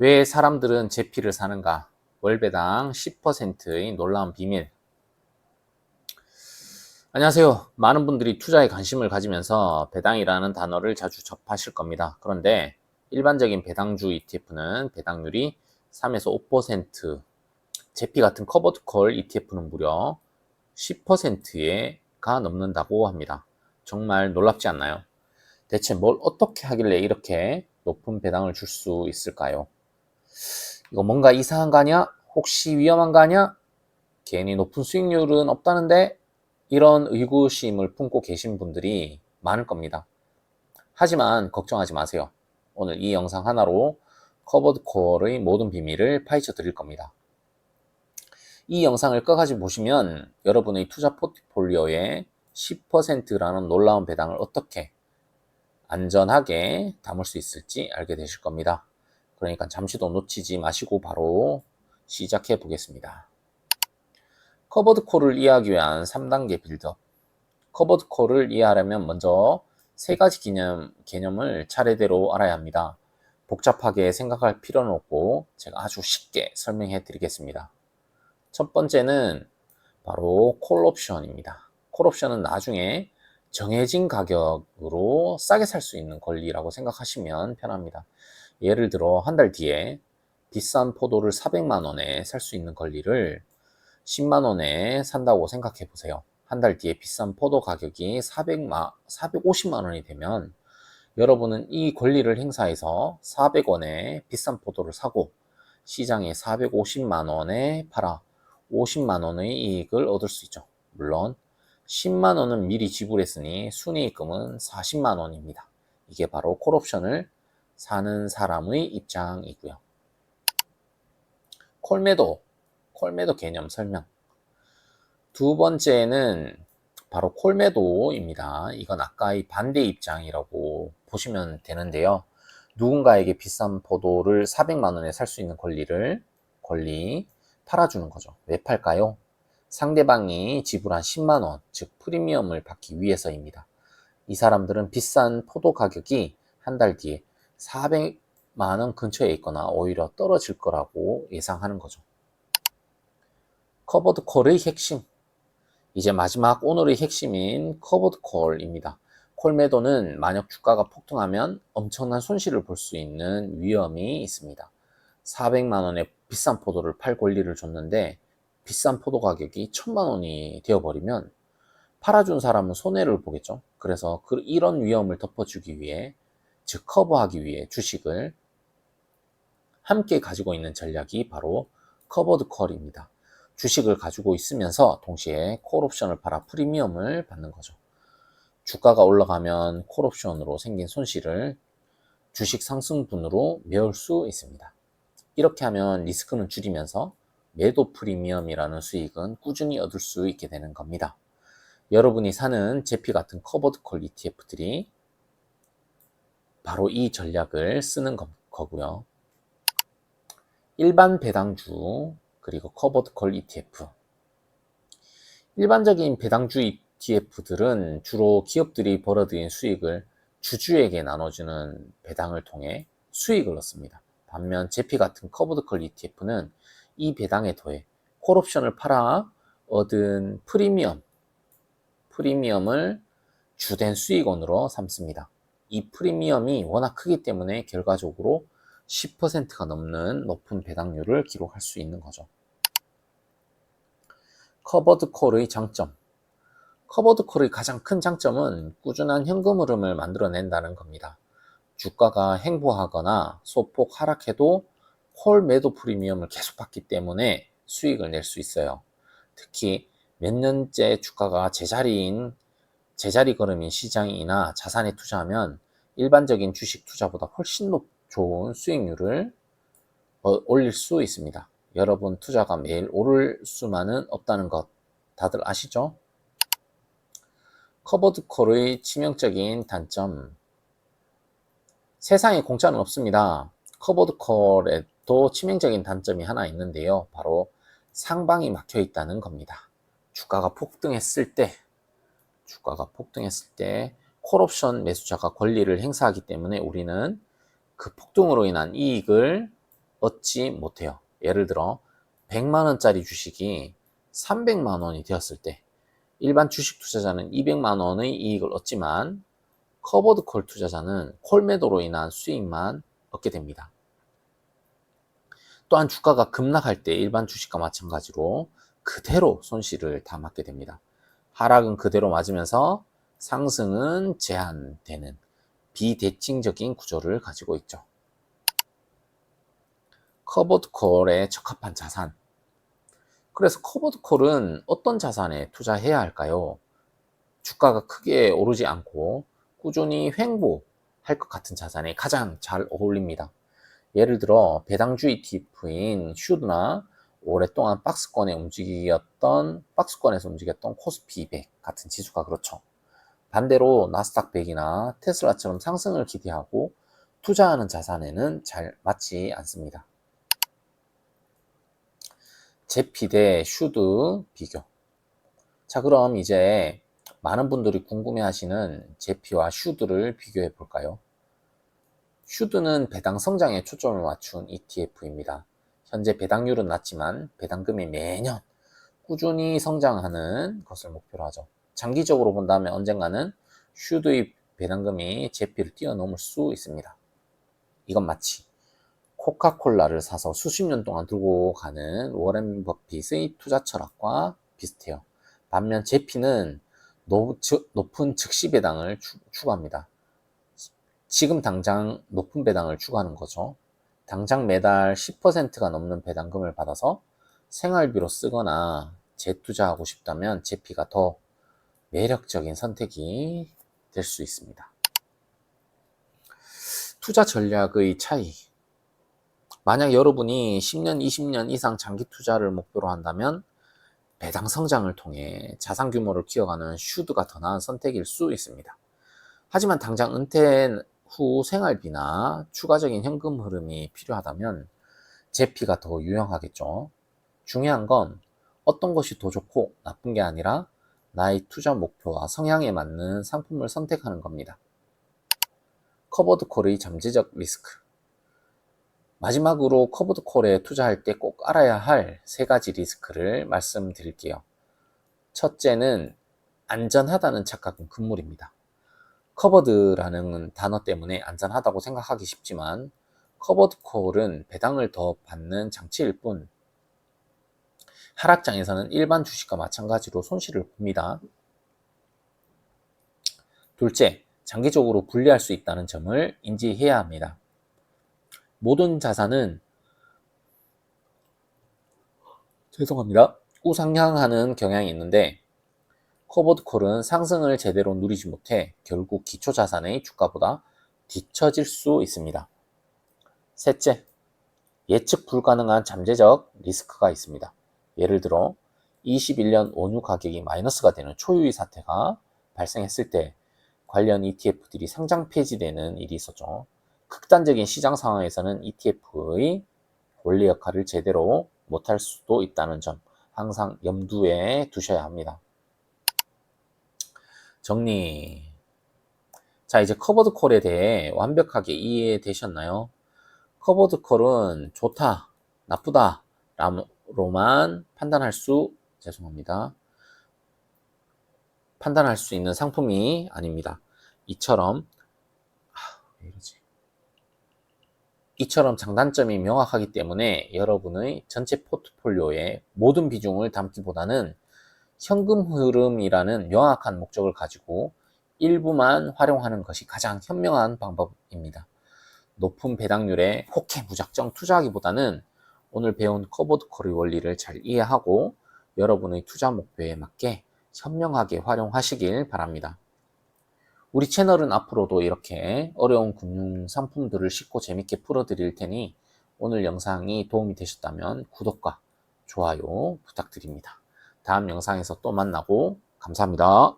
왜 사람들은 제피를 사는가? 월배당 10%의 놀라운 비밀. 안녕하세요. 많은 분들이 투자에 관심을 가지면서 배당이라는 단어를 자주 접하실 겁니다. 그런데 일반적인 배당주 ETF는 배당률이 3에서 5%, 제피 같은 커버드 콜 ETF는 무려 10%가 넘는다고 합니다. 정말 놀랍지 않나요? 대체 뭘 어떻게 하길래 이렇게 높은 배당을 줄 수 있을까요? 이거 뭔가 이상한 거 아니야? 혹시 위험한 거 아니야? 괜히 높은 수익률은 없다는데? 이런 의구심을 품고 계신 분들이 많을 겁니다. 하지만 걱정하지 마세요. 오늘 이 영상 하나로 커버드 콜의 모든 비밀을 파헤쳐 드릴 겁니다. 이 영상을 끝까지 보시면 여러분의 투자 포트폴리오에 10%라는 놀라운 배당을 어떻게 안전하게 담을 수 있을지 알게 되실 겁니다. 그러니까 잠시도 놓치지 마시고 바로 시작해 보겠습니다. 커버드 콜을 이해하기 위한 3단계 빌드업. 커버드 콜을 이해하려면 먼저 세 가지 개념을 차례대로 알아야 합니다. 복잡하게 생각할 필요는 없고 제가 아주 쉽게 설명해 드리겠습니다. 첫 번째는 바로 콜옵션입니다. 콜옵션은 나중에 정해진 가격으로 싸게 살 수 있는 권리라고 생각하시면 편합니다. 예를 들어 한 달 뒤에 비싼 포도를 400만 원에 살 수 있는 권리를 10만 원에 산다고 생각해 보세요. 한 달 뒤에 비싼 포도 가격이 450만 원이 되면 여러분은 이 권리를 행사해서 400원에 비싼 포도를 사고 시장에 450만 원에 팔아 50만 원의 이익을 얻을 수 있죠. 물론 10만 원은 미리 지불했으니 순이익금은 40만 원입니다. 이게 바로 콜옵션을 사는 사람의 입장이고요. 콜매도 개념 설명. 두 번째는 바로 콜매도입니다. 이건 아까의 반대 입장이라고 보시면 되는데요. 누군가에게 비싼 포도를 400만 원에 살 수 있는 권리 팔아주는 거죠. 왜 팔까요? 상대방이 지불한 10만 원, 즉 프리미엄을 받기 위해서입니다. 이 사람들은 비싼 포도 가격이 한 달 뒤에 400만 원 근처에 있거나 오히려 떨어질 거라고 예상하는 거죠. 커버드 콜의 핵심. 이제 마지막 오늘의 핵심인 커버드 콜입니다. 콜 매도는 만약 주가가 폭등하면 엄청난 손실을 볼 수 있는 위험이 있습니다. 400만 원의 비싼 포도를 팔 권리를 줬는데 비싼 포도 가격이 1000만 원이 되어버리면 팔아준 사람은 손해를 보겠죠. 그래서 이런 위험을 덮어주기 위해, 즉 커버하기 위해 주식을 함께 가지고 있는 전략이 바로 커버드 콜입니다. 주식을 가지고 있으면서 동시에 콜옵션을 팔아 프리미엄을 받는 거죠. 주가가 올라가면 콜옵션으로 생긴 손실을 주식 상승분으로 메울 수 있습니다. 이렇게 하면 리스크는 줄이면서 매도 프리미엄이라는 수익은 꾸준히 얻을 수 있게 되는 겁니다. 여러분이 사는 제피 같은 커버드 콜 ETF들이 바로 이 전략을 쓰는 거고요. 일반 배당주 그리고 커버드 콜 ETF. 일반적인 배당주 ETF들은 주로 기업들이 벌어들인 수익을 주주에게 나눠주는 배당을 통해 수익을 얻습니다. 반면 제피 같은 커버드 콜 ETF는 이 배당에 더해 콜옵션을 팔아 얻은 프리미엄을 주된 수익원으로 삼습니다. 이 프리미엄이 워낙 크기 때문에 결과적으로 10%가 넘는 높은 배당률을 기록할 수 있는 거죠. 커버드 콜의 장점. 커버드 콜의 가장 큰 장점은 꾸준한 현금 흐름을 만들어낸다는 겁니다. 주가가 횡보하거나 소폭 하락해도 콜 매도 프리미엄을 계속 받기 때문에 수익을 낼 수 있어요. 특히 몇 년째 주가가 제자리 걸음인 시장이나 자산에 투자하면 일반적인 주식 투자보다 훨씬 좋은 수익률을 올릴 수 있습니다. 여러분 투자가 매일 오를 수만은 없다는 것 다들 아시죠? 커버드 콜의 치명적인 단점. 세상에 공짜는 없습니다. 커버드 콜에도 치명적인 단점이 하나 있는데요. 바로 상방이 막혀 있다는 겁니다. 주가가 폭등했을 때 콜옵션 매수자가 권리를 행사하기 때문에 우리는 그 폭등으로 인한 이익을 얻지 못해요. 예를 들어 100만 원짜리 주식이 300만 원이 되었을 때 일반 주식 투자자는 200만 원의 이익을 얻지만 커버드 콜 투자자는 콜 매도로 인한 수익만 얻게 됩니다. 또한 주가가 급락할 때 일반 주식과 마찬가지로 그대로 손실을 다 맞게 됩니다. 하락은 그대로 맞으면서 상승은 제한되는 비대칭적인 구조를 가지고 있죠. 커버드 콜에 적합한 자산. 그래서 커버드 콜은 어떤 자산에 투자해야 할까요? 주가가 크게 오르지 않고 꾸준히 횡보할 것 같은 자산에 가장 잘 어울립니다. 예를 들어 배당주 ETF인 슈드나 오랫동안 박스권에서 움직였던 코스피 200 같은 지수가 그렇죠. 반대로 나스닥 100이나 테슬라처럼 상승을 기대하고 투자하는 자산에는 잘 맞지 않습니다. 제피 대 슈드 비교. 자, 그럼 이제 많은 분들이 궁금해하시는 제피와 슈드를 비교해 볼까요? 슈드는 배당 성장에 초점을 맞춘 ETF입니다. 현재 배당률은 낮지만 배당금이 매년 꾸준히 성장하는 것을 목표로 하죠. 장기적으로 본다면 언젠가는 슈드의 배당금이 제피를 뛰어넘을 수 있습니다. 이건 마치 코카콜라를 사서 수십 년 동안 들고 가는 워렌 버핏의 투자 철학과 비슷해요. 반면 제피는 높은 즉시 배당을 추구합니다. 지금 당장 높은 배당을 추구하는 거죠. 당장 매달 10%가 넘는 배당금을 받아서 생활비로 쓰거나 재투자하고 싶다면 제피가 더 매력적인 선택이 될 수 있습니다. 투자 전략의 차이. 만약 여러분이 10년, 20년 이상 장기 투자를 목표로 한다면 배당 성장을 통해 자산 규모를 키워가는 슈드가 더 나은 선택일 수 있습니다. 하지만 당장 은퇴 후 생활비나 추가적인 현금 흐름이 필요하다면 제피가 더 유용하겠죠. 중요한 건 어떤 것이 더 좋고 나쁜 게 아니라 나의 투자 목표와 성향에 맞는 상품을 선택하는 겁니다. 커버드 콜의 잠재적 리스크. 마지막으로 커버드 콜에 투자할 때 꼭 알아야 할 3가지 리스크를 말씀드릴게요. 첫째는 안전하다는 착각은 금물입니다. 커버드라는 단어 때문에 안전하다고 생각하기 쉽지만 커버드 콜은 배당을 더 받는 장치일 뿐 하락장에서는 일반 주식과 마찬가지로 손실을 봅니다. 둘째, 장기적으로 불리할 수 있다는 점을 인지해야 합니다. 모든 자산은 우상향하는 경향이 있는데 커버드 콜은 상승을 제대로 누리지 못해 결국 기초 자산의 주가보다 뒤처질 수 있습니다. 셋째, 예측 불가능한 잠재적 리스크가 있습니다. 예를 들어 21년 원유 가격이 마이너스가 되는 초유의 사태가 발생했을 때 관련 ETF들이 상장 폐지되는 일이 있었죠. 극단적인 시장 상황에서는 ETF의 원리 역할을 제대로 못할 수도 있다는 점 항상 염두에 두셔야 합니다. 정리. 자, 이제 커버드 콜에 대해 완벽하게 이해되셨나요? 커버드 콜은 좋다, 나쁘다 로만 판단할 수 있는 상품이 아닙니다. 이처럼 장단점이 명확하기 때문에 여러분의 전체 포트폴리오의 모든 비중을 담기보다는 현금 흐름이라는 명확한 목적을 가지고 일부만 활용하는 것이 가장 현명한 방법입니다. 높은 배당률에 혹해 무작정 투자하기보다는 오늘 배운 커버드 콜의 원리를 잘 이해하고 여러분의 투자 목표에 맞게 현명하게 활용하시길 바랍니다. 우리 채널은 앞으로도 이렇게 어려운 금융 상품들을 쉽고 재밌게 풀어드릴 테니 오늘 영상이 도움이 되셨다면 구독과 좋아요 부탁드립니다. 다음 영상에서 또 만나고 감사합니다.